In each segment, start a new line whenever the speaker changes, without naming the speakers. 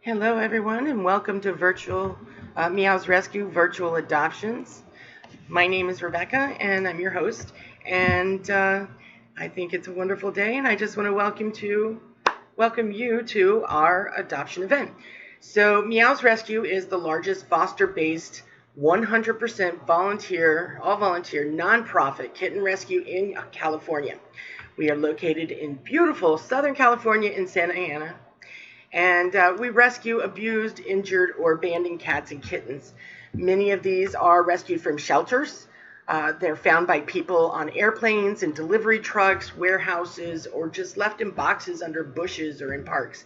Hello, everyone, and welcome to MeoowzResQ Virtual Adoptions. My name is Rebecca, and I'm your host. And I think it's a wonderful day, and I just want to welcome you to our adoption event. So, MeoowzResQ is the largest foster-based, 100% all volunteer, nonprofit kitten rescue in California. We are located in beautiful Southern California in Santa Ana. And we rescue abused, injured, or abandoned cats and kittens. Many of these are rescued from shelters. They're found by people on airplanes and delivery trucks, warehouses, or just left in boxes under bushes or in parks.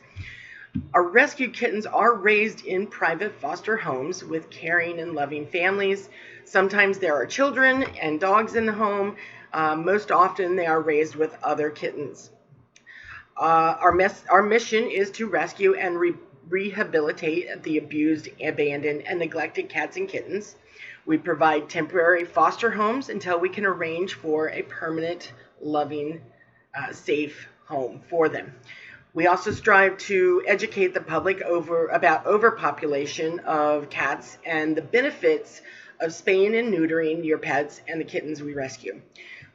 Our rescued kittens are raised in private foster homes with caring and loving families. Sometimes there are children and dogs in the home. Most often they are raised with other kittens. Our mission is to rescue and rehabilitate the abused, abandoned, and neglected cats and kittens. We provide temporary foster homes until we can arrange for a permanent, loving, safe home for them. We also strive to educate the public about overpopulation of cats and the benefits of spaying and neutering your pets and the kittens we rescue.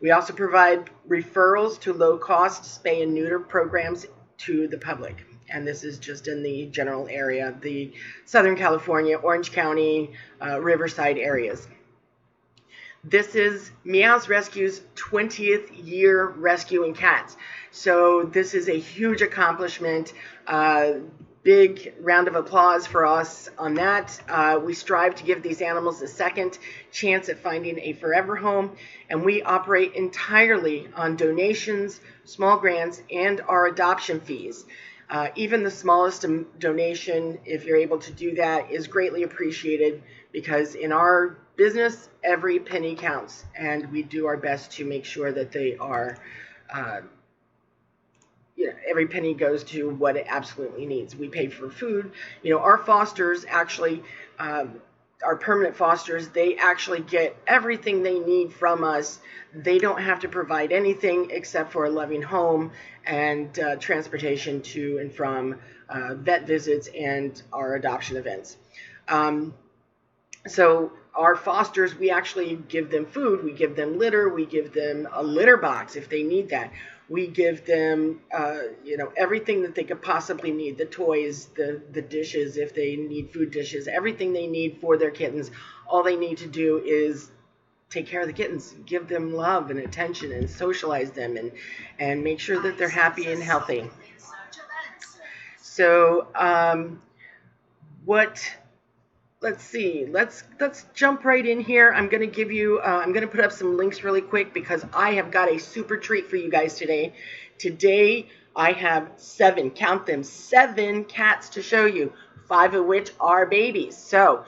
We also provide referrals to low-cost spay and neuter programs to the public. And this is just in the general area, the Southern California, Orange County, Riverside areas. This is MeoowzResQ's 20th year rescuing cats. So this is a huge accomplishment. Big round of applause for us on that. We strive to give these animals a second chance at finding a forever home, and we operate entirely on donations, small grants, and our adoption fees. Even the smallest donation, if you're able to do that, is greatly appreciated because in our business, every penny counts, and we do our best to make sure that they are every penny goes to what it absolutely needs. We pay for food. Our fosters actually, our permanent fosters, they actually get everything they need from us. They don't have to provide anything except for a loving home and transportation to and from vet visits and our adoption events. So our fosters, we actually give them food, we give them litter, we give them a litter box if they need that. We give them, everything that they could possibly need, the toys, the dishes, if they need food dishes, everything they need for their kittens. All they need to do is take care of the kittens, give them love and attention and socialize them and make sure that they're happy and healthy. So let's see, let's jump right in here. I'm going to give you, I'm going to put up some links really quick because I have got a super treat for you guys today. Today, I have 7, count them, 7 cats to show you, 5 of which are babies. So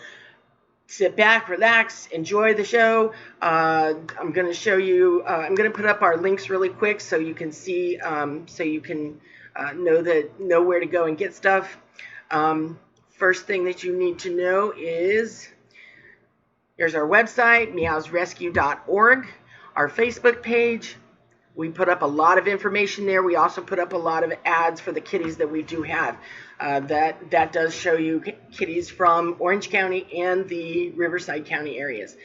sit back, relax, enjoy the show. I'm going to show you, I'm going to put up our links really quick so you can see, so you can know where to go and get stuff. First thing that you need to know is, here's our website, MeoowzResQ.org, our Facebook page. We put up a lot of information there. We also put up a lot of ads for the kitties that we do have. That does show you kitties from Orange County and the Riverside County areas.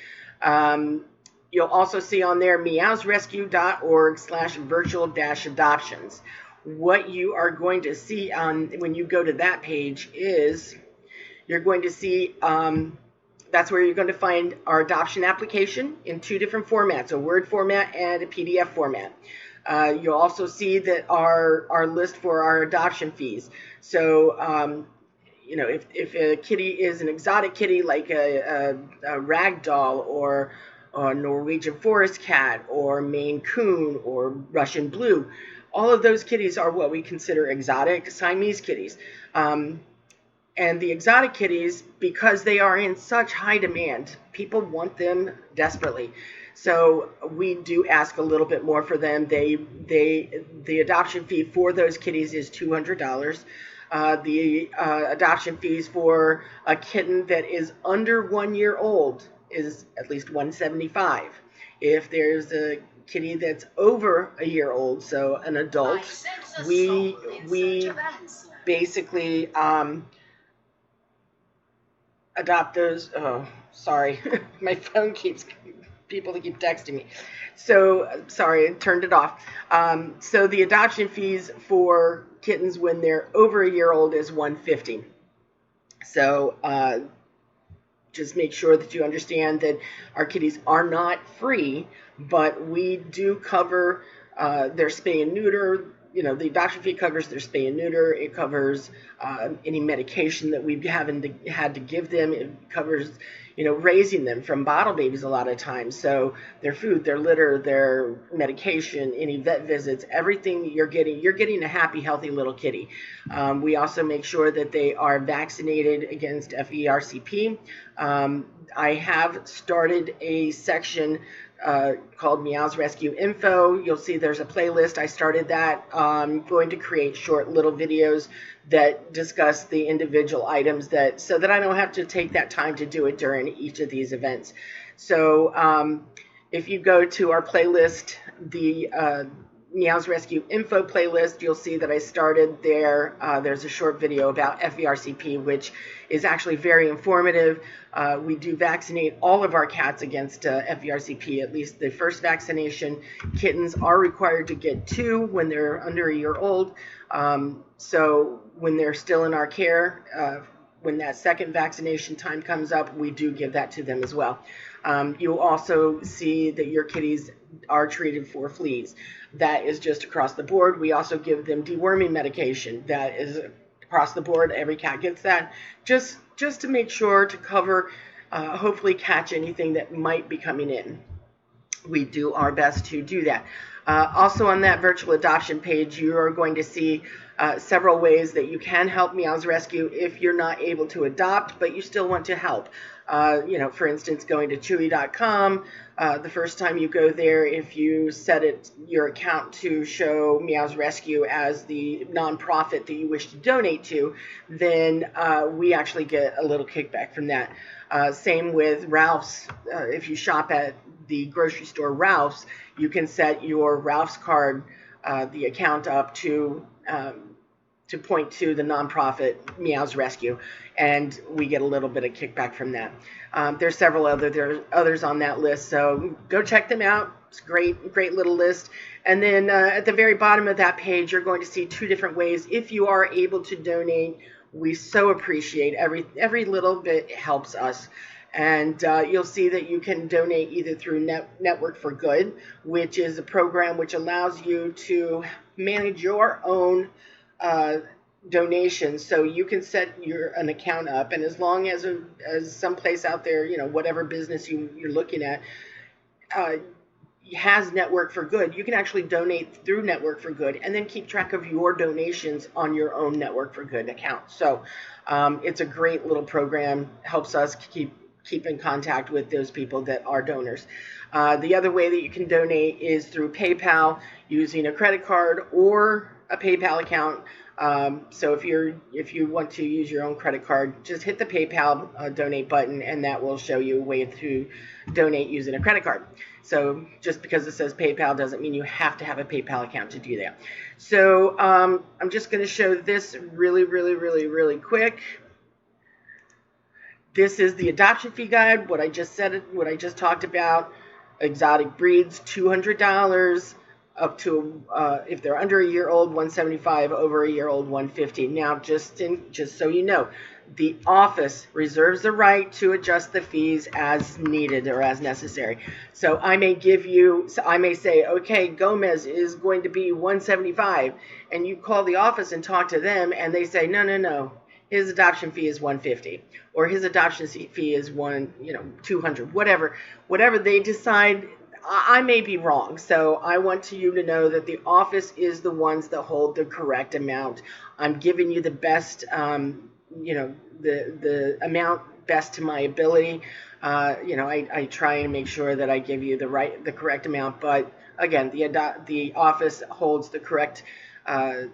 You'll also see on there MeoowzResQ.org/virtual-adoptions. What you are going to see when you go to that page is you're going to see, that's where you're going to find our adoption application in 2 different formats, a Word format and a PDF format. You'll also see that our list for our adoption fees. So, if a kitty is an exotic kitty like a rag doll or a Norwegian forest cat or Maine Coon or Russian blue, all of those kitties are what we consider exotic Siamese kitties. And the exotic kitties, because they are in such high demand, people want them desperately. So we do ask a little bit more for them. The adoption fee for those kitties is $200. The adoption fees for a kitten that is under 1 year old is at least $175. If there's a kitty that's over a year old, so an adult, we basically adopt those. Oh, sorry, my phone keeps people keep texting me. So sorry, I turned it off. So the adoption fees for kittens when they're over a year old is $150. So just make sure that you understand that our kitties are not free, but we do cover their spay and neuter. You know, the adoption fee covers their spay and neuter. It covers any medication that we've had to give them. It covers, you know, raising them from bottle babies a lot of times. So their food, their litter, their medication, any vet visits, everything you're getting a happy, healthy little kitty. We also make sure that they are vaccinated against FERCP. I have started a section called MeoowzResQ Info. You'll see there's a playlist. I started that. I'm going to create short little videos that discuss the individual items so that I don't have to take that time to do it during each of these events. So if you go to our playlist, the MeoowzResQ Info playlist, you'll see that I started there. There's a short video about FERCP, which is actually very informative. We do vaccinate all of our cats against FERCP, at least the first vaccination. Kittens are required to get 2 when they're under a year old. So when they're still in our care, when that second vaccination time comes up, we do give that to them as well. You'll also see that your kitties are treated for fleas. That is just across the board. We also give them deworming medication. That is across the board. Every cat gets that. Just to make sure to cover, hopefully catch anything that might be coming in. We do our best to do that. Also on that virtual adoption page, you are going to see several ways that you can help MeoowzResQ if you're not able to adopt, but you still want to help. You know, for instance, going to Chewy.com. The first time you go there, if you set your account to show MeoowzResQ as the nonprofit that you wish to donate to, then we actually get a little kickback from that. Same with Ralph's. If you shop at the grocery store Ralph's, you can set your Ralph's card, the account up to point to the nonprofit MeoowzResQ, and we get a little bit of kickback from that. There's several others on that list, so go check them out. It's a great little list. And then at the very bottom of that page, you're going to see 2 different ways. If you are able to donate, we so appreciate every little bit helps us. And you'll see that you can donate either through Network for Good, which is a program which allows you to manage your own donations. So you can set an account up, and as long as someplace out there, you know, whatever business you're looking at has Network for Good, you can actually donate through Network for Good and then keep track of your donations on your own Network for Good account. So it's a great little program, helps us keep in contact with those people that are donors. The other way that you can donate is through PayPal using a credit card or a PayPal account. So if you want to use your own credit card, just hit the PayPal donate button, and that will show you a way to donate using a credit card. So just because it says PayPal doesn't mean you have to have a PayPal account to do that. So I'm just going to show this really quick. This is the adoption fee guide. What I just talked about. Exotic breeds, $200. Up to if they're under a year old, $175. Over a year old, $150. Now, just so you know, the office reserves the right to adjust the fees as needed or as necessary. So I may say, okay, Gomez is going to be $175, and you call the office and talk to them, and they say, no. His adoption fee is $150, or his adoption fee is $200, whatever they decide. I may be wrong, so I want you to know that the office is the ones that hold the correct amount. I'm giving you the best, the amount best to my ability. I try and make sure that I give you the correct amount, but again, the office holds the correct. The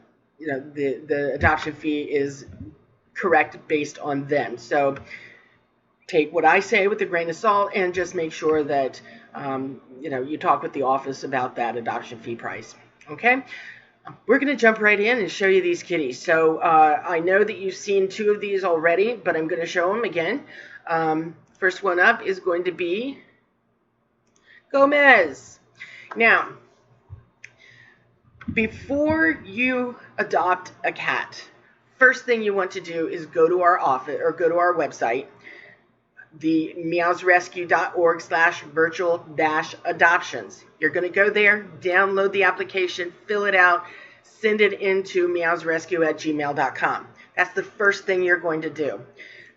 adoption fee is correct based on them. So take what I say with a grain of salt, and just make sure that you talk with the office about that adoption fee price. Okay. We're going to jump right in and show you these kitties. So I know that you've seen 2 of these already, but I'm going to show them again. First one up is going to be Gomez. Now, before you adopt a cat, first thing you want to do is go to our office or go to our website, the MeoowzResQ.org/virtual-adoptions. You're going to go there, download the application, fill it out, send it into MeoowzResQ@gmail.com. That's the first thing you're going to do.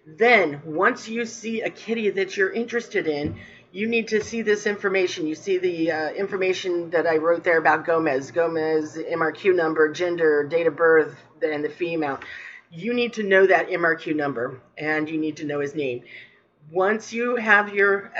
Then, once you see a kitty that you're interested in, you need to see this information. You see the information that I wrote there about Gomez. Gomez, MRQ number, gender, date of birth, and the female. You need to know that MRQ number, and you need to know his name. Once you have your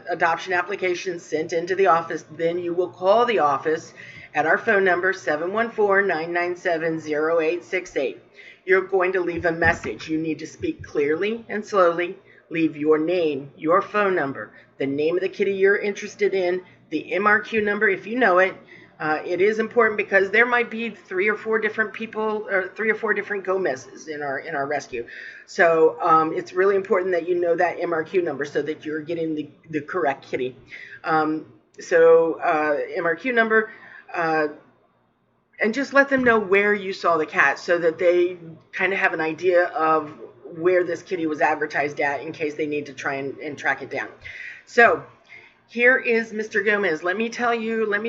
adoption application sent into the office, then you will call the office at our phone number, 714-997-0868. You're going to leave a message. You need to speak clearly and slowly. Leave your name, your phone number, the name of the kitty you're interested in, the MRQ number if you know it. It is important because there might be 3 or 4 different people or 3 or 4 different Gomez's in our rescue. So it's really important that you know that MRQ number so that you're getting the correct kitty. MRQ number, and just let them know where you saw the cat so that they kind of have an idea of where this kitty was advertised at in case they need to try and track it down. So here is Mr. Gomez. Let me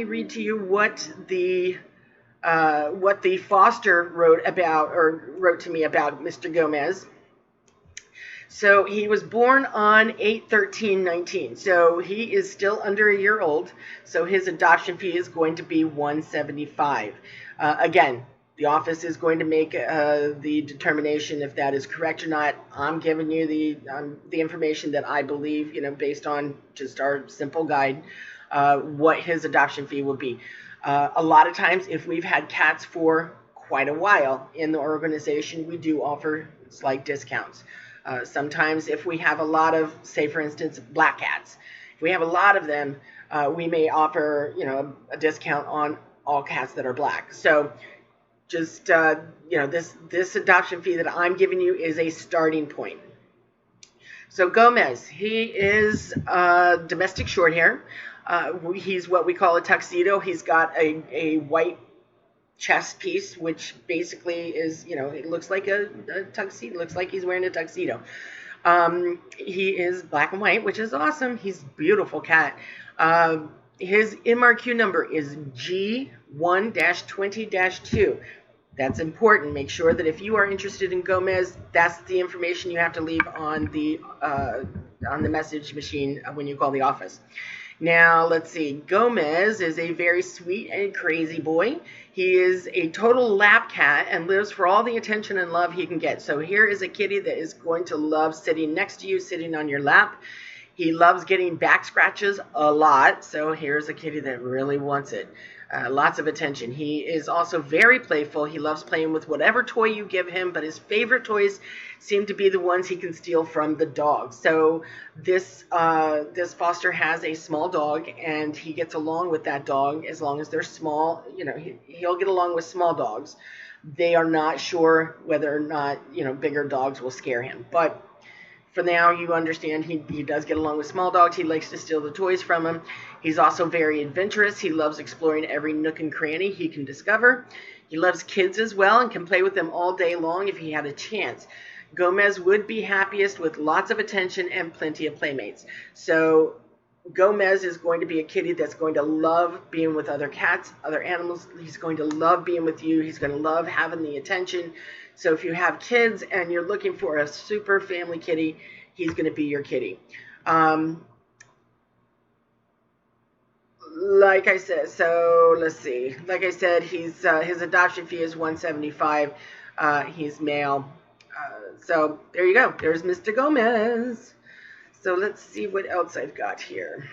read to you what the foster wrote to me about Mr. Gomez. So he was born on 8/13/19. So he is still under a year old. So his adoption fee is going to be $175. Again, the office is going to make the determination if that is correct or not. I'm giving you the information that I believe, based on just our simple guide, what his adoption fee will be. A lot of times, if we've had cats for quite a while in the organization, we do offer slight discounts. Sometimes if we have a lot of, say for instance, black cats, if we have a lot of them, we may offer, a discount on all cats that are black. So just, this adoption fee that I'm giving you is a starting point. So Gomez, he is domestic short hair. He's what we call a tuxedo. He's got a white chest piece, which basically is, it looks like a tuxedo. It looks like he's wearing a tuxedo. He is black and white, which is awesome. He's a beautiful cat. His MRQ number is G1-20-2. That's important. Make sure that if you are interested in Gomez, that's the information you have to leave on the message machine when you call the office. Now, let's see. Gomez is a very sweet and crazy boy. He is a total lap cat and lives for all the attention and love he can get. So here is a kitty that is going to love sitting next to you, sitting on your lap. He loves getting back scratches a lot. So here's a kitty that really wants it. Lots of attention. He is also very playful. He loves playing with whatever toy you give him, but his favorite toys seem to be the ones he can steal from the dog. So this foster has a small dog, and he gets along with that dog as long as they're small. He'll get along with small dogs. They are not sure whether or not, bigger dogs will scare him. But for now, you understand he does get along with small dogs. He likes to steal the toys from them. He's also very adventurous. He loves exploring every nook and cranny he can discover. He loves kids as well and can play with them all day long if he had a chance. Gomez would be happiest with lots of attention and plenty of playmates. So Gomez is going to be a kitty that's going to love being with other cats, other animals. He's going to love being with you. He's going to love having the attention. So if you have kids and you're looking for a super family kitty, he's going to be your kitty. Like I said, so let's see. Like I said, his adoption fee is $175. He's male. So there you go. There's Mr. Gomez. So let's see what else I've got here.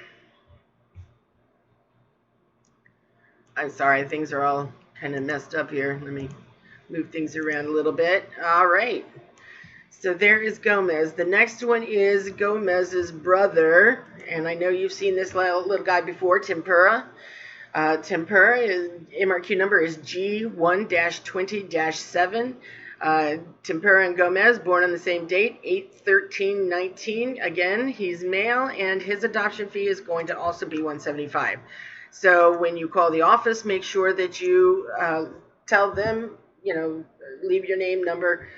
I'm sorry, things are all kind of messed up here. Let me move things around a little bit. All right. So there is Gomez. The next one is Gomez's brother. And I know you've seen this little guy before, Tempura. Tempura MRQ number is G1-20-7. Tempura and Gomez, born on the same date, 8/13/19. Again, he's male, and his adoption fee is going to also be $175. So when you call the office, make sure that you tell them, leave your name, number,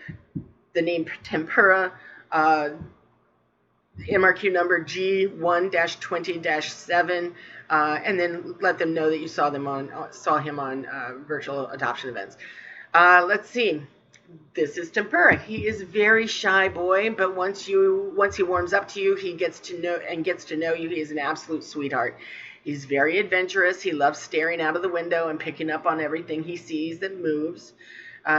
the name Tempura, MRQ number G1-20-7, and then let them know that you saw him on virtual adoption events. Let's see. This is Tempura. He is a very shy boy, but once he warms up to you, he gets to know you. He is an absolute sweetheart. He's very adventurous. He loves staring out of the window and picking up on everything he sees that moves.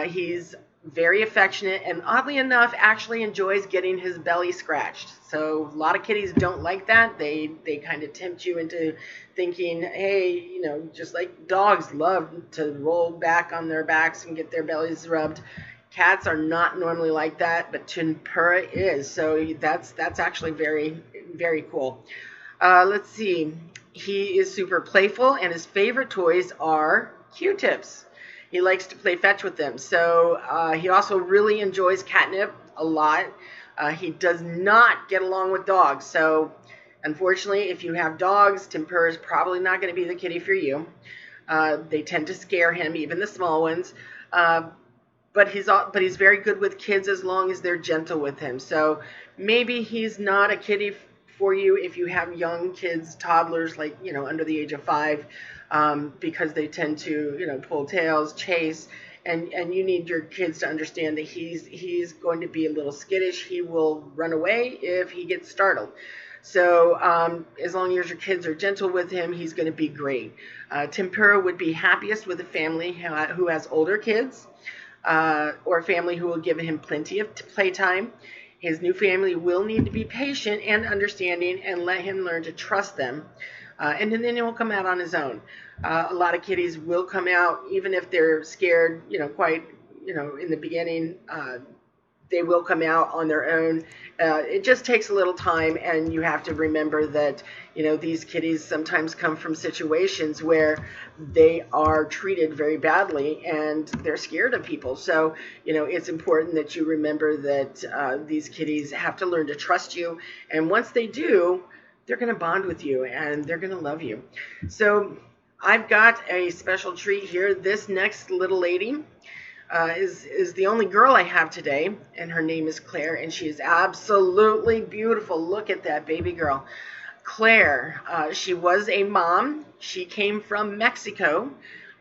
He's very affectionate, and oddly enough, actually enjoys getting his belly scratched. So a lot of kitties don't like that. They kind of tempt you into thinking, hey, just like dogs love to roll back on their backs and get their bellies rubbed. Cats are not normally like that, but Tempura is. So that's actually very, very cool. Let's see. He is super playful, and his favorite toys are Q-tips. He likes to play fetch with them. So he also really enjoys catnip a lot. He does not get along with dogs. So unfortunately, if you have dogs, Tempura is probably not going to be the kitty for you. They tend to scare him, even the small ones. But he's very good with kids as long as they're gentle with him. So maybe he's not a kitty for you if you have young kids, toddlers, like under the age of 5. Because they tend to, pull tails, chase, and you need your kids to understand that he's going to be a little skittish. He will run away if he gets startled. So as long as your kids are gentle with him, he's going to be great. Tempura would be happiest with a family who has older kids, or a family who will give him plenty of playtime. His new family will need to be patient and understanding and let him learn to trust them. And then he will come out on his own. A lot of kitties will come out, even if they're scared, quite, in the beginning. They will come out on their own. It just takes a little time, and you have to remember that, these kitties sometimes come from situations where they are treated very badly, and they're scared of people. So, it's important that you remember that these kitties have to learn to trust you. And once they do, they're going to bond with you, and they're going to love you. So I've got a special treat here. This next little lady is the only girl I have today, and her name is Claire, and she is absolutely beautiful. Look at that baby girl. Claire, she was a mom. She came from Mexico.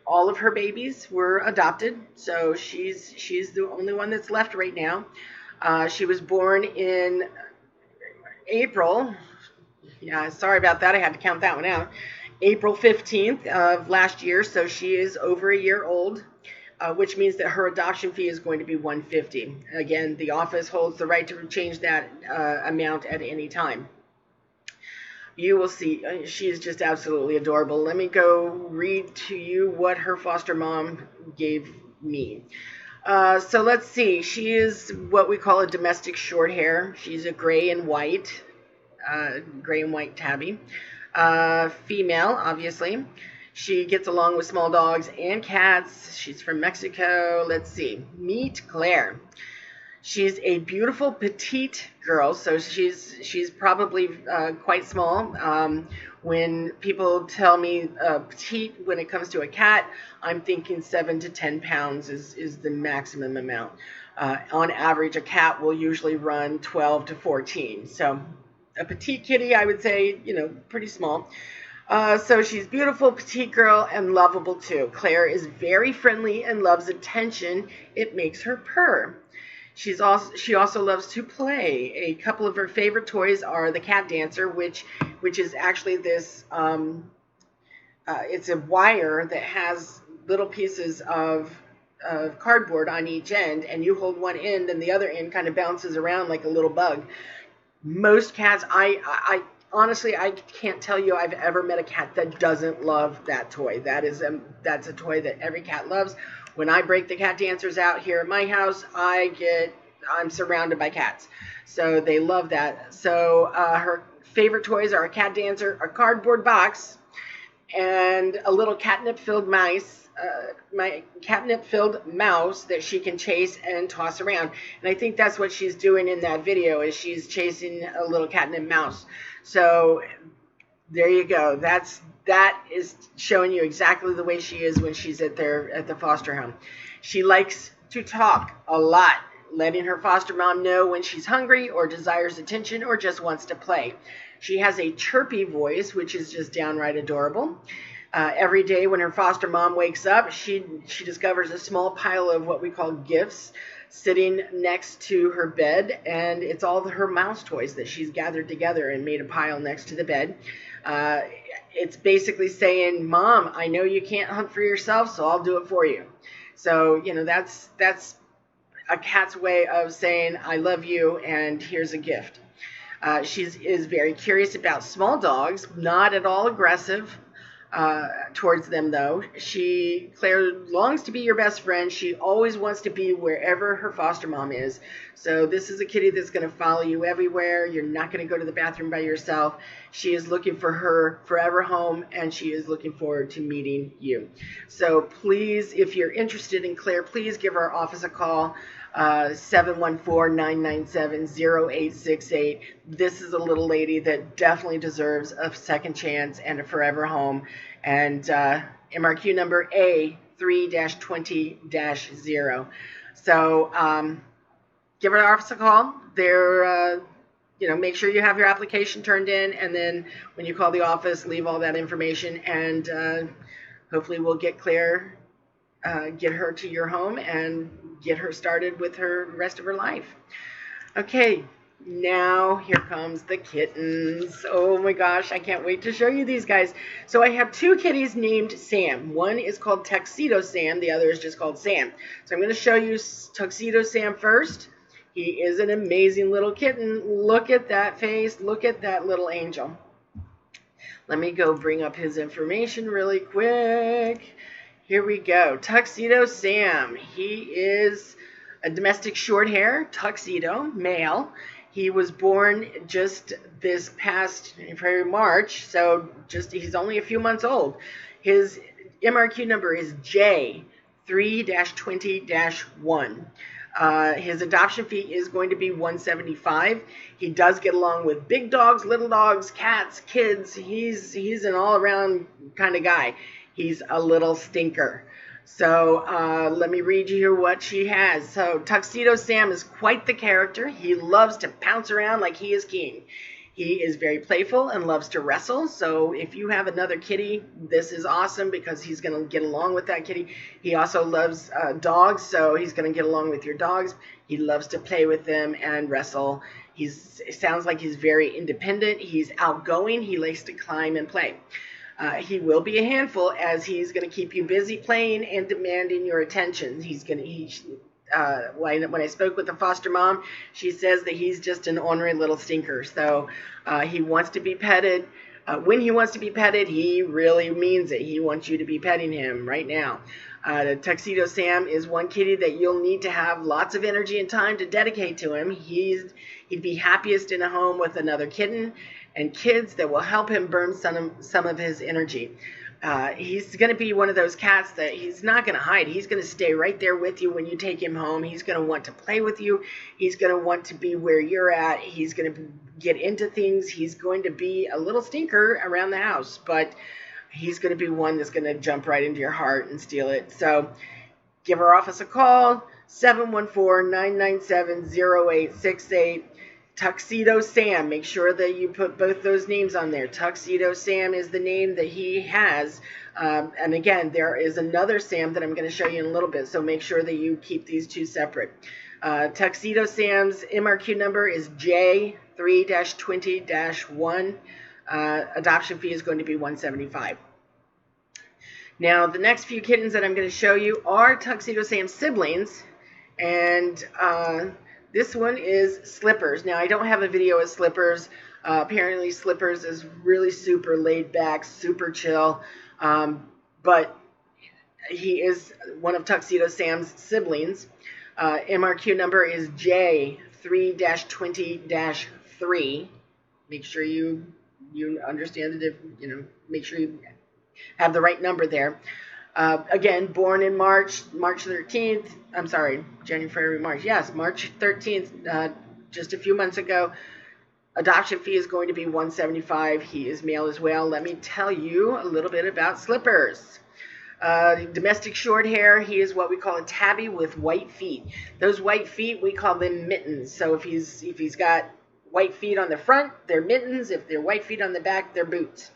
All of her babies were adopted, so she's the only one that's left right now. She was born in April. Yeah, sorry about that. I had to count that one out. April 15th of last year, so she is over a year old, which means that her adoption fee is going to be $150. Again, the office holds the right to change that amount at any time. You will see, she is just absolutely adorable. Let me go read to you what her foster mom gave me. So let's see. She is what we call a domestic short hair. She's a gray and white tabby. Female, obviously. She gets along with small dogs and cats. She's from Mexico. Let's see. Meet Claire. She's a beautiful petite girl, so she's probably quite small. When people tell me petite when it comes to a cat, I'm thinking 7 to 10 pounds is the maximum amount. On average, a cat will usually run 12 to 14. So a petite kitty, I would say, pretty small. So she's beautiful, petite girl, and lovable too. Claire is very friendly and loves attention. It makes her purr. She also loves to play. A couple of her favorite toys are the cat dancer, which is actually this. It's a wire that has little pieces of cardboard on each end, and you hold one end, and the other end kind of bounces around like a little bug. Most cats, I honestly, I can't tell you I've ever met a cat that doesn't love that toy. That's a toy that every cat loves. When I break the cat dancers out here at my house, I'm surrounded by cats. So they love that. So her favorite toys are a cat dancer, a cardboard box, and a little catnip-filled mouse, that she can chase and toss around. And I think that's what she's doing in that video, is she's chasing a little catnip mouse. So there you go. That is showing you exactly the way she is when she's at the foster home. She likes to talk a lot, letting her foster mom know when she's hungry or desires attention or just wants to play. She has a chirpy voice, which is just downright adorable. Every day when her foster mom wakes up, she discovers a small pile of what we call gifts sitting next to her bed, and it's all her mouse toys that she's gathered together and made a pile next to the bed. It's basically saying, Mom, I know you can't hunt for yourself, so I'll do it for you. So, you know, that's a cat's way of saying, I love you, and here's a gift. She is very curious about small dogs, not at all aggressive towards them, though. Claire longs to be your best friend. She always wants to be wherever her foster mom is. So this is a kitty that's going to follow you everywhere. You're not going to go to the bathroom by yourself. She is looking for her forever home, and she is looking forward to meeting you. So please, if you're interested in Claire, please give our office a call. 714-997-0868. This is a little lady that definitely deserves a second chance and a forever home. And MRQ number A3-20-0. So give our office a call. Make sure you have your application turned in, and then when you call the office, leave all that information, and hopefully we'll get Claire, get her to your home and get her started with her rest of her life. Okay, now here comes the kittens. Oh my gosh, I can't wait to show you these guys. So I have two kitties named Sam. One is called Tuxedo Sam, the other is just called Sam. So I'm going to show you Tuxedo Sam first. He is an amazing little kitten. Look at that face. Look at that little angel. Let me go bring up his information really quick. Here we go. Tuxedo Sam. He is a domestic short hair tuxedo male. He was born just this past February, March, so he's only a few months old. His MRQ number is J3-20-1. His adoption fee is going to be $175. He does get along with big dogs, little dogs, cats, kids. He's an all-around kind of guy. He's a little stinker. So let me read you here what she has. So Tuxedo Sam is quite the character. He loves to pounce around like he is king. He is very playful and loves to wrestle. So if you have another kitty, this is awesome because he's going to get along with that kitty. He also loves dogs, so he's going to get along with your dogs. He loves to play with them and wrestle. It sounds like he's very independent. He's outgoing. He likes to climb and play. He will be a handful, as he's going to keep you busy playing and demanding your attention. When I spoke with the foster mom, she says that he's just an ornery little stinker. So he wants to be petted. When he wants to be petted, he really means it. He wants you to be petting him right now. The Tuxedo Sam is one kitty that you'll need to have lots of energy and time to dedicate to him. He'd be happiest in a home with another kitten and kids that will help him burn some of his energy. He's going to be one of those cats that he's not going to hide. He's going to stay right there with you when you take him home. He's going to want to play with you. He's going to want to be where you're at. He's going to get into things. He's going to be a little stinker around the house, but he's going to be one that's going to jump right into your heart and steal it. So give our office a call, 714-997-0868. Tuxedo Sam. Make sure that you put both those names on there. Tuxedo Sam is the name that he has. And again, there is another Sam that I'm going to show you in a little bit, so make sure that you keep these two separate. Tuxedo Sam's MRQ number is J3-20-1. Adoption fee is going to be $175. Now, the next few kittens that I'm going to show you are Tuxedo Sam's siblings, and this one is Slippers. Now, I don't have a video of Slippers. Apparently, Slippers is really super laid back, super chill. But he is one of Tuxedo Sam's siblings. MRQ number is J3-20-3. Make sure you understand it. Make sure you have the right number there. Again, born in March 13th. I'm sorry, January, March. Yes, March 13th, just a few months ago. Adoption fee is going to be $175. He is male as well. Let me tell you a little bit about Slippers. Domestic short hair. He is what we call a tabby with white feet. Those white feet, we call them mittens. So if he's got white feet on the front, they're mittens. If they're white feet on the back, they're boots.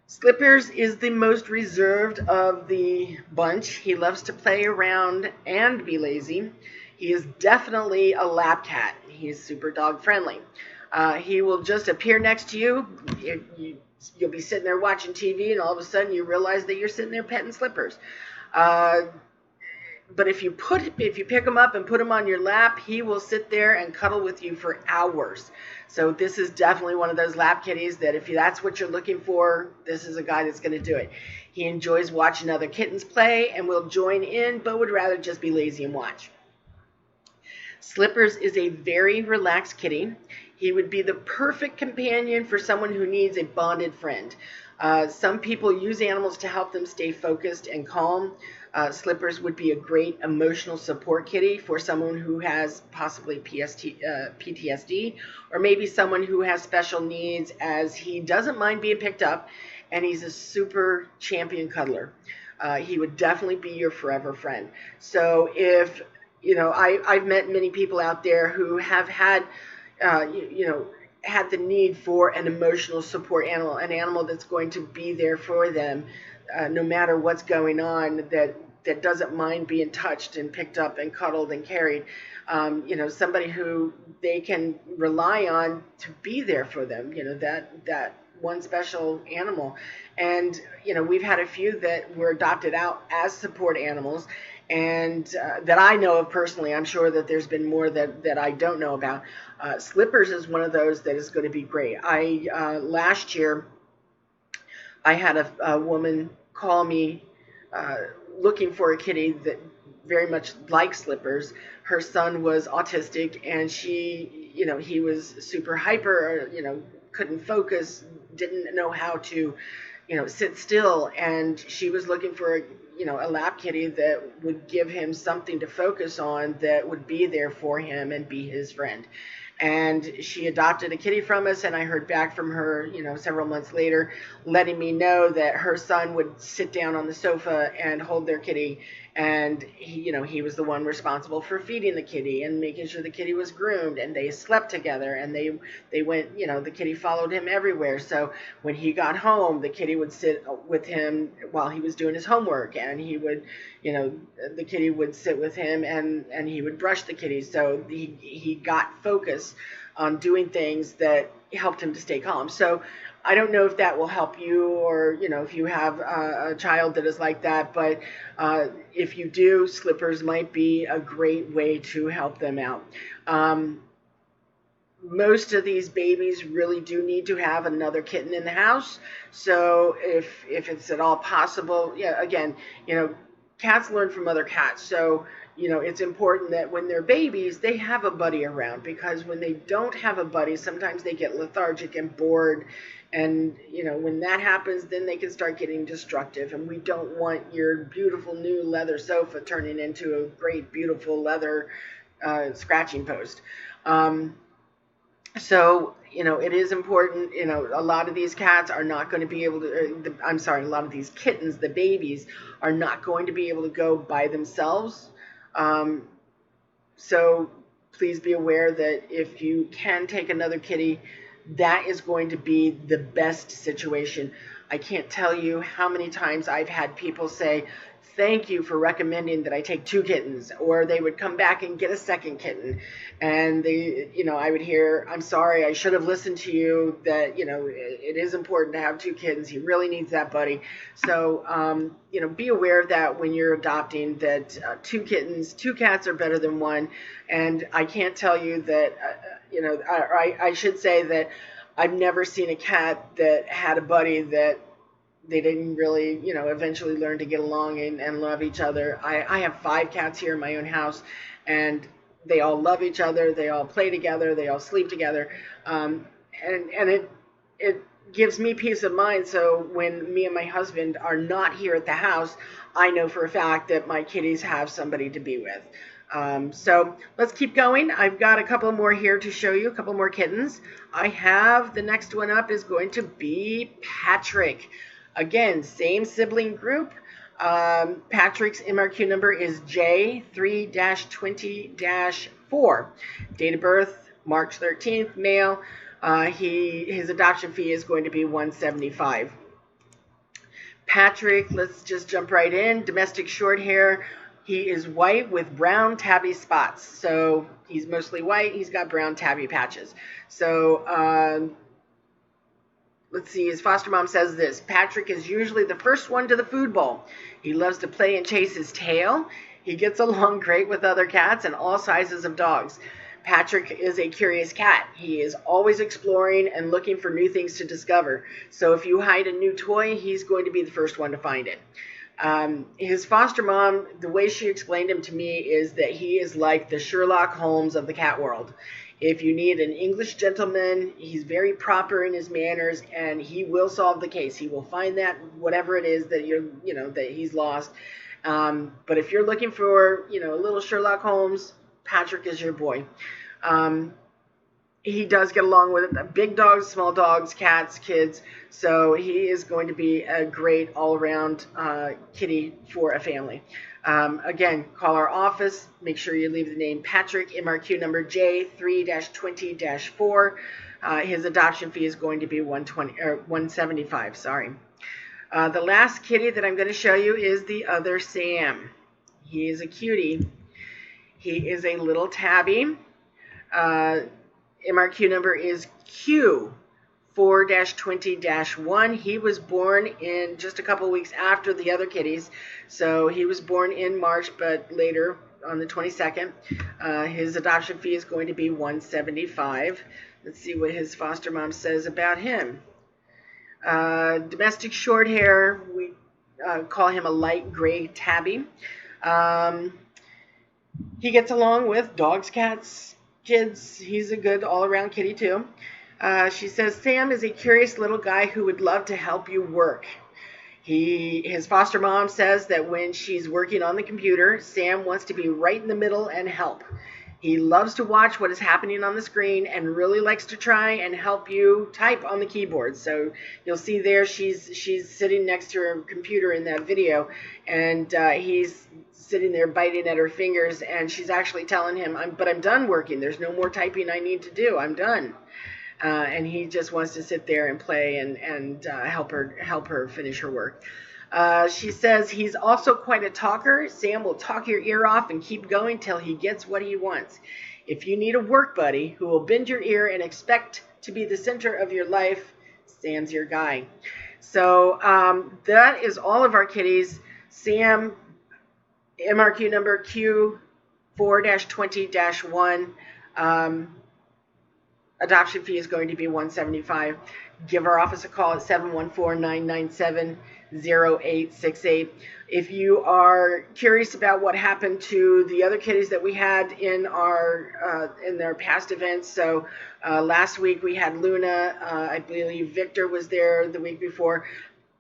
Slippers is the most reserved of the bunch. He loves to play around and be lazy. He is definitely a lap cat. He's super dog friendly. He will just appear next to you. You'll be sitting there watching TV, and all of a sudden you realize that you're sitting there petting Slippers. But if you pick him up and put him on your lap, he will sit there and cuddle with you for hours. So this is definitely one of those lap kitties that if that's what you're looking for, this is a guy that's going to do it. He enjoys watching other kittens play and will join in, but would rather just be lazy and watch. Slippers is a very relaxed kitty. He would be the perfect companion for someone who needs a bonded friend. Some people use animals to help them stay focused and calm. Slippers would be a great emotional support kitty for someone who has possibly PTSD, or maybe someone who has special needs, as he doesn't mind being picked up, and he's a super champion cuddler. He would definitely be your forever friend. So if, I've met many people out there who have had, had the need for an emotional support animal, an animal that's going to be there for them, no matter what's going on, that doesn't mind being touched and picked up and cuddled and carried. Somebody who they can rely on to be there for them, that one special animal. And, we've had a few that were adopted out as support animals, and that I know of personally. I'm sure that there's been more that I don't know about. Slippers is one of those that is going to be great. Last year, I had a woman call me looking for a kitty that very much like Slippers. Her son was autistic, and he was super hyper, couldn't focus, didn't know how to, sit still, and she was looking for a lap kitty that would give him something to focus on, that would be there for him and be his friend. And she adopted a kitty from us, and I heard back from her, several months later, letting me know that her son would sit down on the sofa and hold their kitty, and he was the one responsible for feeding the kitty and making sure the kitty was groomed, and they slept together, and they went, the kitty followed him everywhere. So when he got home, the kitty would sit with him while he was doing his homework, and he would, the kitty would sit with him, and he would brush the kitty. So he got focus on doing things that helped him to stay calm. So I don't know if that will help you, or if you have a child that is like that, but if you do, Slippers might be a great way to help them out. Most of these babies really do need to have another kitten in the house. So if it's at all possible, again, cats learn from other cats. So it's important that when they're babies, they have a buddy around, because when they don't have a buddy, sometimes they get lethargic and bored. And, when that happens, then they can start getting destructive. And we don't want your beautiful new leather sofa turning into a great, beautiful leather scratching post. So, it is important. A lot of these cats are not going to be able to, a lot of these kittens, the babies, are not going to be able to go by themselves. So please be aware that if you can take another kitty, that is going to be the best situation. I can't tell you how many times I've had people say, thank you for recommending that I take 2 kittens, or they would come back and get a second kitten. And I would hear, I'm sorry, I should have listened to you, that, it is important to have 2 kittens. He really needs that buddy. So, be aware of that when you're adopting, that 2 kittens, 2 cats are better than 1. And I can't tell you that, I should say that I've never seen a cat that had a buddy that they didn't really, eventually learn to get along and love each other. I have 5 cats here in my own house, and they all love each other. They all play together. They all sleep together. And it gives me peace of mind. So when me and my husband are not here at the house, I know for a fact that my kitties have somebody to be with. So let's keep going. I've got a couple more here to show you, a couple more kittens. I have the next one up is going to be Patrick. Again, same sibling group. Patrick's MRQ number is J3-20-4. Date of birth, March 13th, male. His adoption fee is going to be $175. Patrick, let's just jump right in. Domestic short hair. He is white with brown tabby spots. So he's mostly white. He's got brown tabby patches. So let's see. His foster mom says this. Patrick is usually the first one to the food bowl. He loves to play and chase his tail. He gets along great with other cats and all sizes of dogs. Patrick is a curious cat. He is always exploring and looking for new things to discover. So if you hide a new toy, he's going to be the first one to find it. His foster mom, the way she explained him to me is that he is like the Sherlock Holmes of the cat world. If you need an English gentleman, he's very proper in his manners, and he will solve the case. He will find that whatever it is that that he's lost. But if you're looking for a little Sherlock Holmes, Patrick is your boy. He does get along with big dogs, small dogs, cats, kids. So he is going to be a great all-around kitty for a family. Again, call our office. Make sure you leave the name Patrick, MRQ number J3-20-4. His adoption fee is going to be $175. Sorry. The last kitty that I'm going to show you is the other Sam. He is a cutie. He is a little tabby. MRQ number is Q4-20-1. He was born in just a couple weeks after the other kitties. So he was born in March, but later on the 22nd. His adoption fee is going to be $175. Let's see what his foster mom says about him. Domestic short hair. We call him a light gray tabby. He gets along with dogs, cats, kids. He's a good all-around kitty too. She says, Sam is a curious little guy who would love to help you work. His foster mom says that when she's working on the computer, Sam wants to be right in the middle and help. He loves to watch what is happening on the screen and really likes to try and help you type on the keyboard. So you'll see there she's sitting next to her computer in that video, and he's sitting there biting at her fingers, and she's actually telling him, but I'm done working. There's no more typing I need to do. I'm done. And he just wants to sit there and play and help her finish her work. She says he's also quite a talker. Sam will talk your ear off and keep going till he gets what he wants. If you need a work buddy who will bend your ear and expect to be the center of your life, Sam's your guy. So that is all of our kitties. Sam, MRQ number Q4-20-1. Adoption fee is going to be $175. Give our office a call at 714-997-0868. If you are curious about what happened to the other kitties that we had in their past events, so last week we had Luna. I believe Victor was there the week before.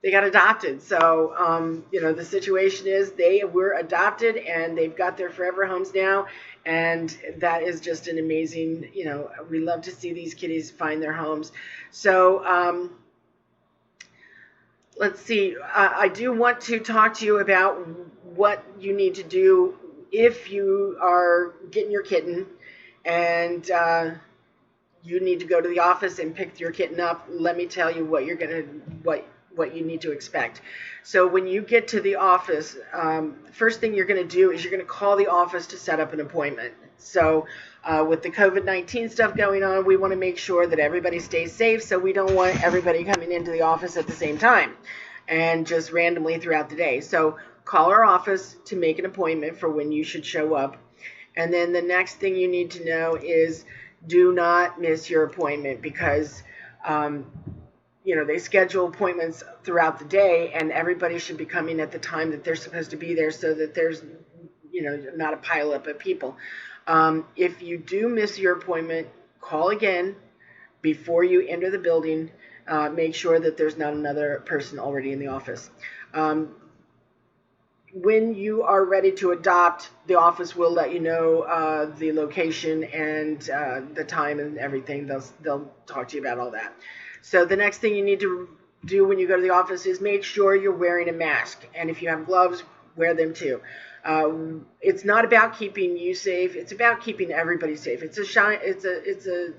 They got adopted. So, the situation is they were adopted and they've got their forever homes now. And that is just an amazing, we love to see these kitties find their homes. So, let's see. I do want to talk to you about what you need to do if you are getting your kitten and you need to go to the office and pick your kitten up. Let me tell you what you need to expect. So when you get to the office, first thing you're going to do is you're going to call the office to set up an appointment. So with the COVID-19 stuff going on, we want to make sure that everybody stays safe, so we don't want everybody coming into the office at the same time and just randomly throughout the day. So call our office to make an appointment for when you should show up. And then the next thing you need to know is do not miss your appointment, because they schedule appointments throughout the day, and everybody should be coming at the time that they're supposed to be there so that there's, not a pileup of people. If you do miss your appointment, call again before you enter the building. make sure that there's not another person already in the office. When you are ready to adopt, the office will let you know the location and the time and everything. They'll talk to you about all that. So the next thing you need to do when you go to the office is make sure you're wearing a mask. And if you have gloves, wear them too. It's not about keeping you safe. It's about keeping everybody safe. It's a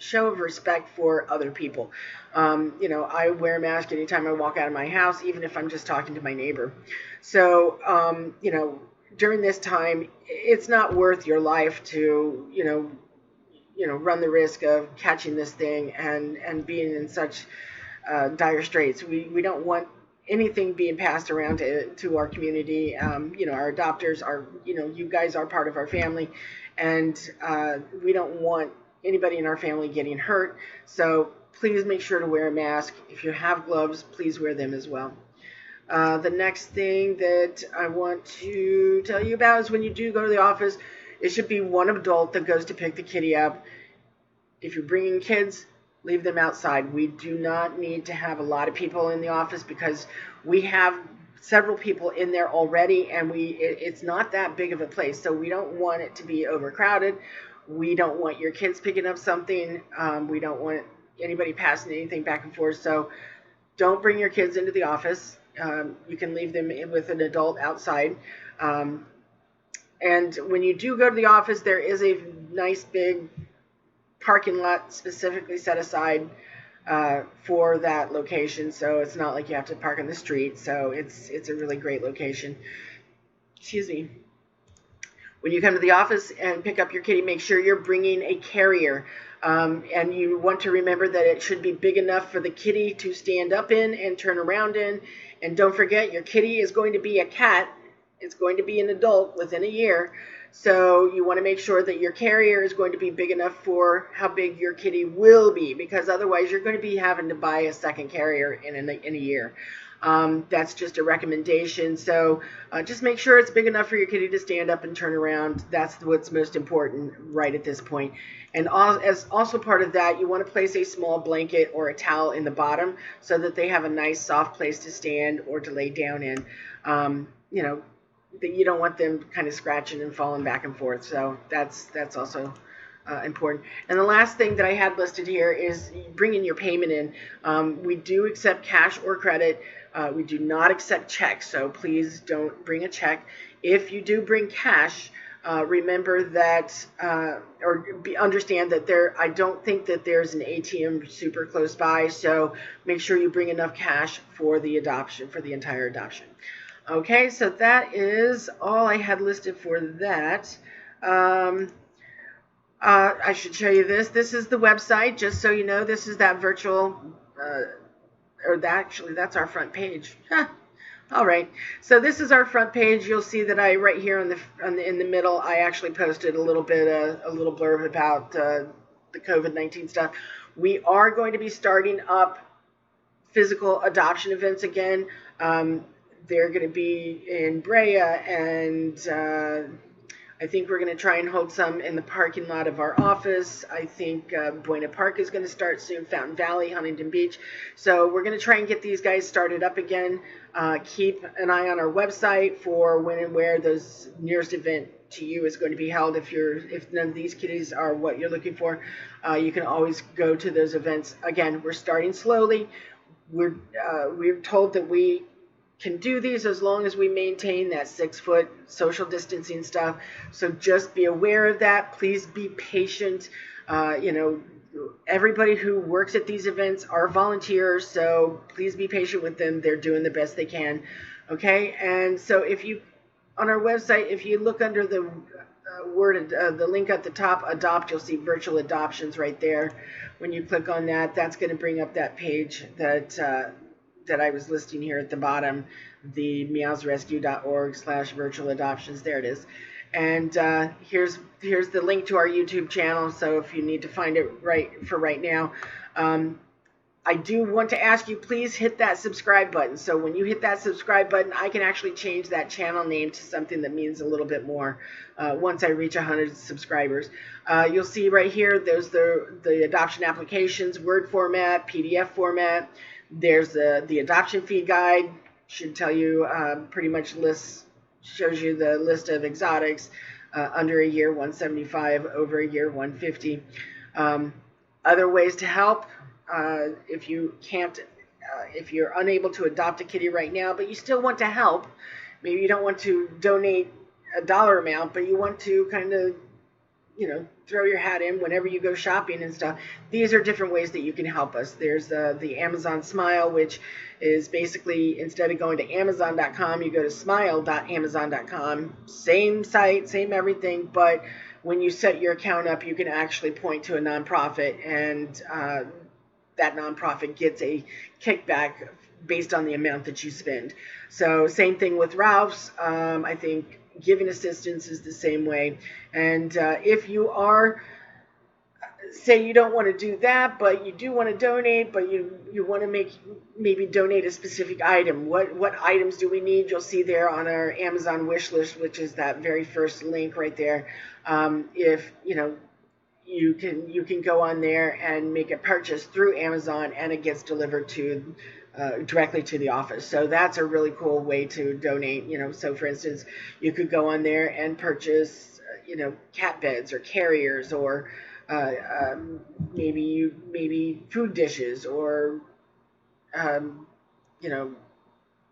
show of respect for other people. I wear a mask anytime I walk out of my house, even if I'm just talking to my neighbor. So, during this time, it's not worth your life to, run the risk of catching this thing and being in such dire straits. We don't want anything being passed around to our community. Our adopters are, you guys are part of our family, and we don't want anybody in our family getting hurt. So please make sure to wear a mask. If you have gloves, please wear them as well. The next thing that I want to tell you about is when you do go to the office, it should be one adult that goes to pick the kitty up. If you're bringing kids, leave them outside. We do not need to have a lot of people in the office because we have several people in there already, and it's not that big of a place, so we don't want it to be overcrowded. We don't want your kids picking up something. We don't want anybody passing anything back and forth, so don't bring your kids into the office. You can leave them with an adult outside. And when you do go to the office, there is a nice big parking lot specifically set aside for that location. So it's not like you have to park on the street. So it's a really great location. Excuse me. When you come to the office and pick up your kitty, make sure you're bringing a carrier. And you want to remember that it should be big enough for the kitty to stand up in and turn around in. And don't forget, your kitty is going to be a cat. It's going to be an adult within a year. So you want to make sure that your carrier is going to be big enough for how big your kitty will be, because otherwise you're going to be having to buy a second carrier in a year. That's just a recommendation. So just make sure it's big enough for your kitty to stand up and turn around. That's what's most important right at this point. And as also part of that, you want to place a small blanket or a towel in the bottom so that they have a nice soft place to stand or to lay down in. You don't want them kind of scratching and falling back and forth. So that's also important. And the last thing that I had listed here is bringing your payment in. We do accept cash or credit. We do not accept checks, so please don't bring a check. If you do bring cash, remember that, understand that I don't think that there's an ATM super close by, so make sure you bring enough cash for the adoption, for the entire adoption. Okay, so that is all I had listed for that. I should show you this. This is the website, just so you know. This is that virtual, that's our front page. All right, so this is our front page. You'll see that right here in the middle, I actually posted a little blurb about the COVID-19 stuff. We are going to be starting up physical adoption events again. They're going to be in Brea, and I think we're going to try and hold some in the parking lot of our office. I think Buena Park is going to start soon, Fountain Valley, Huntington Beach. So we're going to try and get these guys started up again. Keep an eye on our website for when and where those nearest event to you is going to be held. If none of these kitties are what you're looking for, you can always go to those events. Again, we're starting slowly. We're told that we can do these as long as we maintain that 6-foot social distancing stuff. So just be aware of that. Please be patient. Everybody who works at these events are volunteers, so please be patient with them. They're doing the best they can. Okay, and so on our website, if you look under the the link at the top, adopt, you'll see virtual adoptions right there. When you click on that, that's going to bring up that page that I was listing here at the bottom, the MeoowzResQ.org/virtual adoptions. There it is. And here's the link to our YouTube channel. So if you need to find it right now, I do want to ask you, please hit that subscribe button. So when you hit that subscribe button, I can actually change that channel name to something that means a little bit more once I reach 100 subscribers. You'll see right here, there's the adoption applications, Word format, PDF format. There's the adoption fee guide. Should tell you pretty much shows you the list of exotics, under a year 175, over a year 150. Other ways to help. If you can't, if you're unable to adopt a kitty right now, but you still want to help, maybe you don't want to donate a dollar amount, but you want to kind of, throw your hat in whenever you go shopping and stuff. These are different ways that you can help us. There's the Amazon Smile, which is basically, instead of going to Amazon.com, you go to smile.amazon.com. Same site, same everything, but when you set your account up, you can actually point to a nonprofit, and that nonprofit gets a kickback based on the amount that you spend. So same thing with Ralph's. I think giving assistance is the same way. And if you are, say you don't want to do that, but you do want to donate, but you want to maybe donate a specific item. What items do we need? You'll see there on our Amazon wish list, which is that very first link right there. If you can go on there and make a purchase through Amazon, and it gets delivered to directly to the office. So that's a really cool way to donate. So for instance, you could go on there and purchase cat beds or carriers, or maybe food dishes, or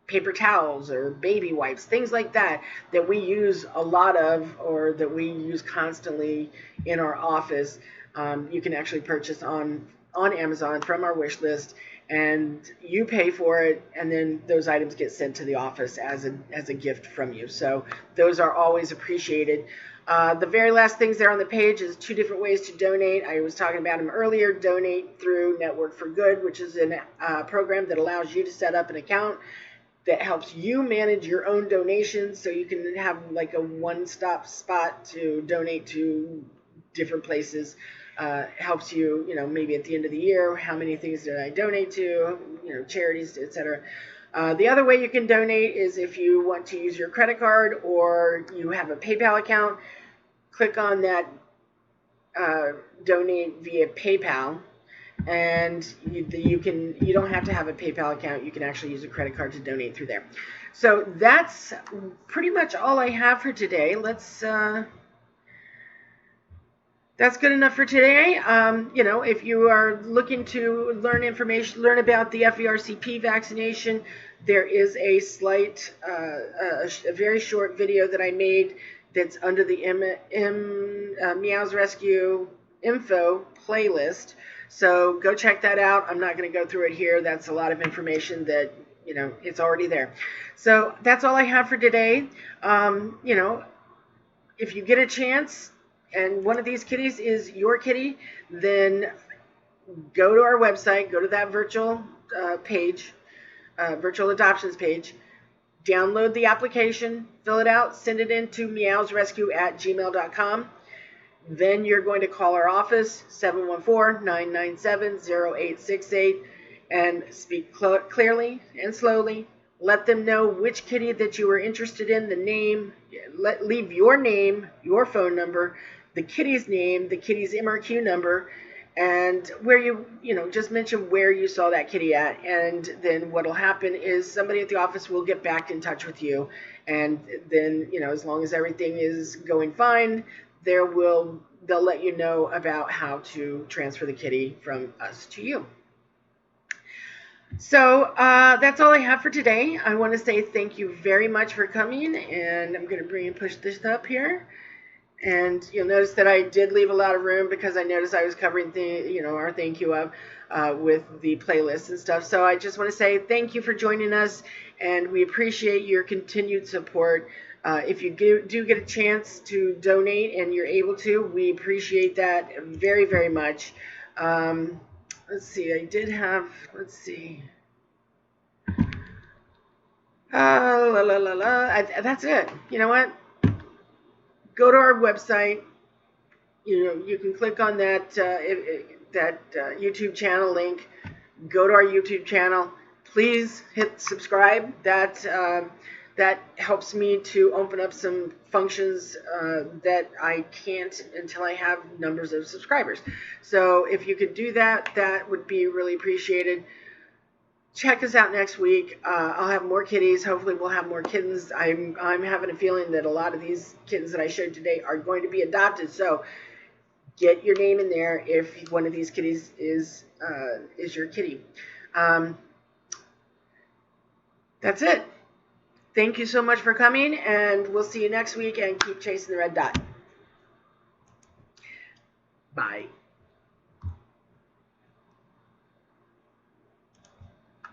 paper towels or baby wipes, things like that we use a lot of, or that we use constantly in our office. You can actually purchase on Amazon from our wish list, and you pay for it, and then those items get sent to the office as a gift from you. So those are always appreciated. The very last things there on the page is 2 different ways to donate. I was talking about them earlier. Donate through Network for Good, which is a program that allows you to set up an account that helps you manage your own donations, so you can have like a one-stop spot to donate to different places. Helps you, maybe at the end of the year, how many things did I donate to, charities, etc. The other way you can donate is if you want to use your credit card, or you have a PayPal account. Click on that donate via PayPal, and you don't have to have a PayPal account. You can actually use a credit card to donate through there. So that's pretty much all I have for today. That's good enough for today. If you are looking to learn about the FERCP vaccination, there is a slight, a very short video that I made that's under the MeoowzResQ info playlist. So go check that out. I'm not going to go through it here. That's a lot of information that, it's already there. So that's all I have for today. If you get a chance, and one of these kitties is your kitty, then go to our website, go to that virtual page, virtual adoptions page, download the application, fill it out, send it in to MeoowzResQ@gmail.com. Then you're going to call our office, 714-997-0868, and speak clearly and slowly. Let them know which kitty that you are interested in, the name, leave your name, your phone number, the kitty's name, the kitty's MRQ number, and where just mention where you saw that kitty at. And then what will happen is somebody at the office will get back in touch with you. And then, as long as everything is going fine, they'll let you know about how to transfer the kitty from us to you. So that's all I have for today. I want to say thank you very much for coming, and I'm going to push this up here. And you'll notice that I did leave a lot of room because I noticed I was covering our thank you with the playlist and stuff. So I just want to say thank you for joining us, and we appreciate your continued support. If you do get a chance to donate and you're able to, we appreciate that very, very much. Let's see, let's see. That's it. You know what? Go to our website. You can click on that YouTube channel link. go to our YouTube channel. Please hit subscribe. That helps me to open up some functions that I can't until I have numbers of subscribers. So if you could do that, that would be really appreciated. Check us out next week. I'll have more kitties. Hopefully we'll have more kittens. I'm having a feeling that a lot of these kittens that I showed today are going to be adopted. So get your name in there if one of these kitties is your kitty. That's it. Thank you so much for coming, and we'll see you next week, and keep chasing the red dot. Bye.